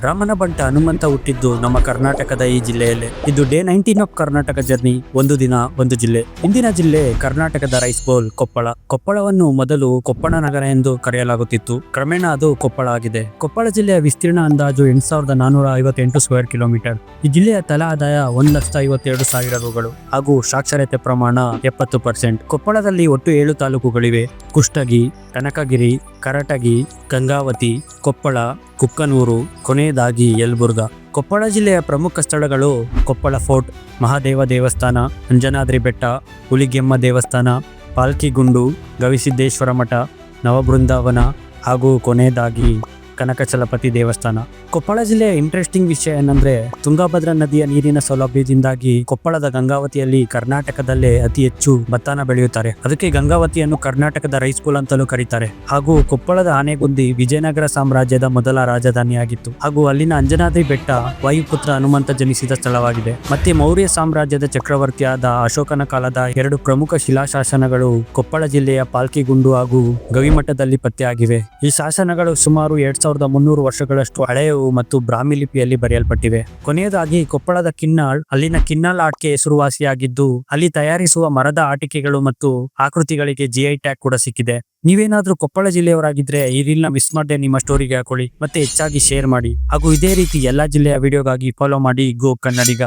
ರಾಮನಬಂಟ ಹನುಮಂತ ಹುಟ್ಟಿದ್ದು ನಮ್ಮ ಕರ್ನಾಟಕದ ಈ ಜಿಲ್ಲೆಯಲ್ಲೇ. ಇದು ಡೇ 19 ಆಫ್ ಕರ್ನಾಟಕ ಜರ್ನಿ, ಒಂದು ದಿನ ಒಂದು ಜಿಲ್ಲೆ. ಇಂದಿನ ಜಿಲ್ಲೆ ಕರ್ನಾಟಕದ ರೈಸ್ ಬೌಲ್ ಕೊಪ್ಪಳ. ಕೊಪ್ಪಳವನ್ನು ಮೊದಲು ಕೊಪ್ಪಳ ನಗರ ಎಂದು ಕರೆಯಲಾಗುತ್ತಿತ್ತು. ಕ್ರಮೇಣ ಅದು ಕೊಪ್ಪಳ ಆಗಿದೆ. ಕೊಪ್ಪಳ ಜಿಲ್ಲೆಯ ವಿಸ್ತೀರ್ಣ ಅಂದಾಜು 8458 ಸ್ಕ್ವೇರ್ ಕಿಲೋಮೀಟರ್. ಈ ಜಿಲ್ಲೆಯ ತಲಾ ಆದಾಯ 1,52,000 ರೂಗಳು ಹಾಗೂ ಸಾಕ್ಷರತೆ ಪ್ರಮಾಣ 70%. ಕೊಪ್ಪಳದಲ್ಲಿ ಒಟ್ಟು 7 ತಾಲೂಕುಗಳಿವೆ: ಕುಷ್ಟಗಿ, ಕನಕಗಿರಿ, ಕರಟಗಿ, ಗಂಗಾವತಿ, ಕೊಪ್ಪಳ, ಕುಕ್ಕನೂರು, ಕೊನೆಯದಾಗಿ ಯಲಬುರ್ಗಾ. ಕೊಪ್ಪಳ ಜಿಲ್ಲೆಯ ಪ್ರಮುಖ ಸ್ಥಳಗಳು: ಕೊಪ್ಪಳ ಫೋರ್ಟ್, ಮಹಾದೇವ ದೇವಸ್ಥಾನ, ಅಂಜನಾದ್ರಿ ಬೆಟ್ಟ, ಹುಲಿಗೆಮ್ಮ ದೇವಸ್ಥಾನ, ಪಾಲ್ಕಿಗುಂಡು, ಗವಿಸಿದ್ದೇಶ್ವರ ಮಠ, ನವಬೃಂದಾವನ ಹಾಗೂ ಕೊನೆಯದಾಗಿ ಕನಕಚಲಪತಿ ದೇವಸ್ಥಾನ. ಕೊಪ್ಪಳ ಜಿಲ್ಲೆಯ ಇಂಟ್ರೆಸ್ಟಿಂಗ್ ವಿಷಯ ಏನಂದ್ರೆ, ತುಂಗಭದ್ರಾ ನದಿಯ ನೀರಿನ ಸೌಲಭ್ಯದಿಂದಾಗಿ ಕೊಪ್ಪಳದ ಗಂಗಾವತಿಯಲ್ಲಿ ಕರ್ನಾಟಕದಲ್ಲೇ ಅತಿ ಹೆಚ್ಚು ಭತ್ತನ ಬೆಳೆಯುತ್ತಾರೆ. ಅದಕ್ಕೆ ಗಂಗಾವತಿಯನ್ನು ಕರ್ನಾಟಕದ ರೈಸ್ ಬೌಲ್ ಅಂತಲೂ ಕರೀತಾರೆ. ಹಾಗೂ ಕೊಪ್ಪಳದ ಆನೆಗುಂದಿ ವಿಜಯನಗರ ಸಾಮ್ರಾಜ್ಯದ ಮೊದಲ ರಾಜಧಾನಿಯಾಗಿತ್ತು. ಹಾಗೂ ಅಲ್ಲಿನ ಅಂಜನಾದ್ರಿ ಬೆಟ್ಟ ವಾಯುಪುತ್ರ ಹನುಮಂತ ಜನಿಸಿದ ಸ್ಥಳವಾಗಿದೆ. ಮತ್ತೆ ಮೌರ್ಯ ಸಾಮ್ರಾಜ್ಯದ ಚಕ್ರವರ್ತಿಯಾದ ಅಶೋಕನ ಕಾಲದ 2 ಪ್ರಮುಖ ಶಿಲಾಶಾಸನಗಳು ಕೊಪ್ಪಳ ಜಿಲ್ಲೆಯ ಪಾಲ್ಕಿಗುಂಡು ಹಾಗೂ ಗವಿಮಠದಲ್ಲಿ ಪತ್ತೆಯಾಗಿವೆ. ಈ ಶಾಸನಗಳು ಸುಮಾರು 2300 ವರ್ಷಗಳಷ್ಟು ಹಳೆಯವು ಮತ್ತು ಬ್ರಾಹ್ಮಿ ಲಿಪಿಯಲ್ಲಿ ಬರೆಯಲ್ಪಟ್ಟಿವೆ. ಕೊನೆಯದಾಗಿ ಕೊಪ್ಪಳದ ಕಿನ್ನಾಳ್, ಅಲ್ಲಿನ ಕಿನ್ನಾಳ್ ಆಟಿಕೆ ಹೆಸರುವಾಸಿಯಾಗಿದ್ದು, ಅಲ್ಲಿ ತಯಾರಿಸುವ ಮರದ ಆಟಿಕೆಗಳು ಮತ್ತು ಆಕೃತಿಗಳಿಗೆ GI ಟ್ಯಾಗ್ ಕೂಡ ಸಿಕ್ಕಿದೆ. ನೀವೇನಾದ್ರೂ ಕೊಪ್ಪಳ ಜಿಲ್ಲೆಯವರಾಗಿದ್ರೆ ಈ ರೀಲ್ನ ಮಿಸ್ ಮಾಡದೆ ನಿಮ್ಮ ಸ್ಟೋರಿಗೆ ಹಾಕೊಳ್ಳಿ ಮತ್ತೆ ಹೆಚ್ಚಾಗಿ ಶೇರ್ ಮಾಡಿ. ಹಾಗೂ ಇದೇ ರೀತಿ ಎಲ್ಲಾ ಜಿಲ್ಲೆಯ ವಿಡಿಯೋಗಾಗಿ ಫಾಲೋ ಮಾಡಿ ಗೋ ಕನ್ನಡಿಗ.